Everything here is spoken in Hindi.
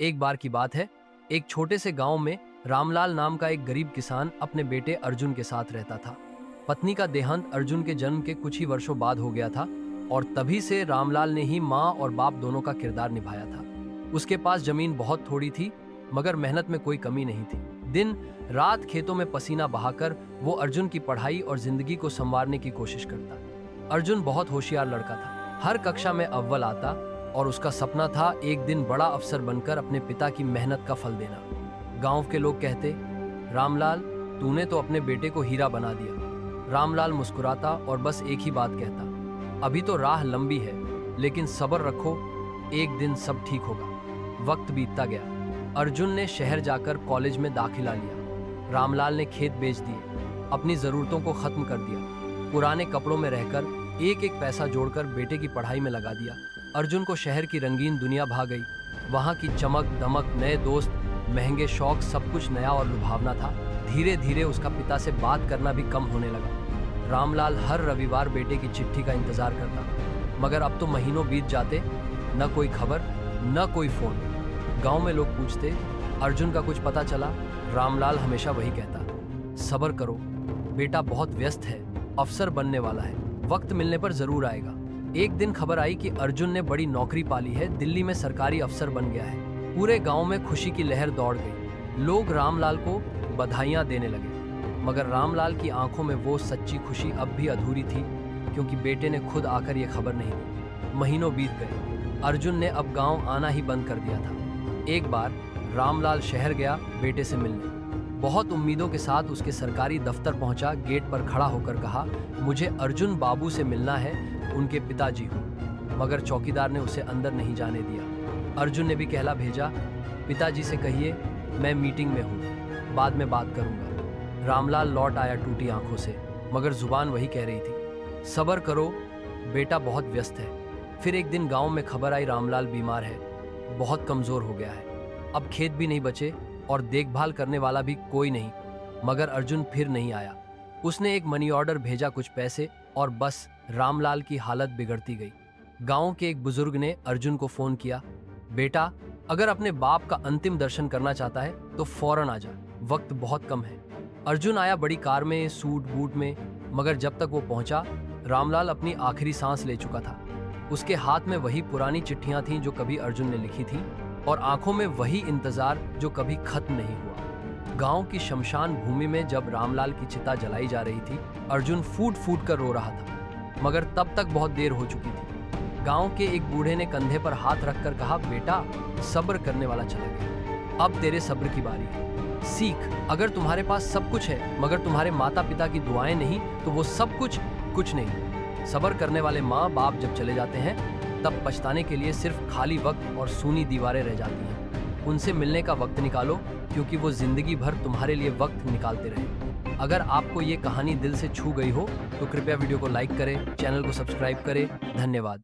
एक बार की बात है, एक छोटे से गांव में रामलाल नाम का एक गरीब किसान अपने बेटे अर्जुन के साथ रहता था। पत्नी का देहांत अर्जुन के जन्म के कुछ ही वर्षों बाद हो गया था और तभी से रामलाल ने ही माँ और बाप दोनों का किरदार निभाया था। उसके पास जमीन बहुत थोड़ी थी, मगर मेहनत में कोई कमी नहीं थी। दिन रात खेतों में पसीना बहाकर वो अर्जुन की पढ़ाई और जिंदगी को संवारने की कोशिश करता। अर्जुन बहुत होशियार लड़का था, हर कक्षा में अव्वल आता और उसका सपना था एक दिन बड़ा अफसर बनकर अपने पिता की मेहनत का फल देना। गांव के लोग कहते, रामलाल, तूने तो अपने बेटे को हीरा बना दिया। रामलाल मुस्कुराता और बस एक ही बात कहता, अभी तो राह लंबी है, लेकिन सब्र रखो, एक दिन सब ठीक होगा। वक्त बीतता गया। अर्जुन ने शहर जाकर कॉलेज में दाखिला लिया। रामलाल ने खेत बेच दिए, अपनी जरूरतों को खत्म कर दिया। पुराने कपड़ों में रहकर एक एक पैसा जोड़कर बेटे की पढ़ाई में लगा दिया। अर्जुन को शहर की रंगीन दुनिया भा गई। वहाँ की चमक दमक, नए दोस्त, महंगे शौक, सब कुछ नया और लुभावना था। धीरे धीरे उसका पिता से बात करना भी कम होने लगा। रामलाल हर रविवार बेटे की चिट्ठी का इंतजार करता, मगर अब तो महीनों बीत जाते, न कोई खबर, न कोई फोन। गांव में लोग पूछते, अर्जुन का कुछ पता चला? रामलाल हमेशा वही कहता, सब्र करो, बेटा बहुत व्यस्त है, अफसर बनने वाला है, वक्त मिलने पर जरूर आएगा। एक दिन खबर आई कि अर्जुन ने बड़ी नौकरी पाली है, दिल्ली में सरकारी अफसर बन गया है। पूरे गांव में खुशी की लहर दौड़ गई। लोग रामलाल को बधाइयां देने लगे, मगर रामलाल की आंखों में वो सच्ची खुशी अब भी अधूरी थी, क्योंकि बेटे ने खुद आकर ये खबर नहीं दी। महीनों बीत गए। अर्जुन ने अब गांव आना ही बंद कर दिया था। एक बार रामलाल शहर गया बेटे से मिलने। बहुत उम्मीदों के साथ उसके सरकारी दफ्तर पहुंचा। गेट पर खड़ा होकर कहा, मुझे अर्जुन बाबू से मिलना है, उनके पिताजी हूँ। मगर चौकीदार ने उसे अंदर नहीं जाने दिया। अर्जुन ने भी कहला भेजा, पिताजी से कहिए मैं मीटिंग में हूँ, बाद में बात करूंगा। रामलाल लौट आया टूटी आंखों से, मगर जुबान वही कह रही थी, सब्र करो, बेटा बहुत व्यस्त है। फिर एक दिन गांव में खबर आई, रामलाल बीमार है, बहुत कमजोर हो गया है। अब खेत भी नहीं बचे और देखभाल करने वाला भी कोई नहीं। मगर अर्जुन फिर नहीं आया। उसने एक मनी ऑर्डर भेजा, कुछ पैसे, और बस रामलाल की हालत बिगड़ती गई। गांव के एक बुजुर्ग ने अर्जुन को फोन किया, बेटा अगर अपने बाप का अंतिम दर्शन करना चाहता है तो फौरन आ जा, वक्त बहुत कम है। अर्जुन आया बड़ी कार में, सूट बूट में, मगर जब तक वो पहुंचा रामलाल अपनी आखिरी सांस ले चुका था। उसके हाथ में वही पुरानी चिट्ठियां थीं जो कभी अर्जुन ने लिखी थी, और आंखों में वही इंतजार जो कभी खत्म नहीं हुआ। गांव की शमशान भूमि में जब रामलाल की चिता जलाई जा रही थी, अर्जुन फूट फूट कर रो रहा था, मगर तब तक बहुत देर हो चुकी थी। गांव के एक बूढ़े ने कंधे पर हाथ रखकर कहा, बेटा सब्र करने वाला चला गया, अब तेरे सब्र की बारी है। सीख, अगर तुम्हारे पास सब कुछ है मगर तुम्हारे माता पिता की दुआएं नहीं, तो वो सब कुछ नहीं। सब्र करने वाले माँ बाप जब चले जाते हैं, तब पछताने के लिए सिर्फ खाली वक्त और सूनी दीवारें रह जाती हैं। उनसे मिलने का वक्त निकालो, क्योंकि वो जिंदगी भर तुम्हारे लिए वक्त निकालते रहे। अगर आपको ये कहानी दिल से छू गई हो तो कृपया वीडियो को लाइक करें, चैनल को सब्सक्राइब करें। धन्यवाद।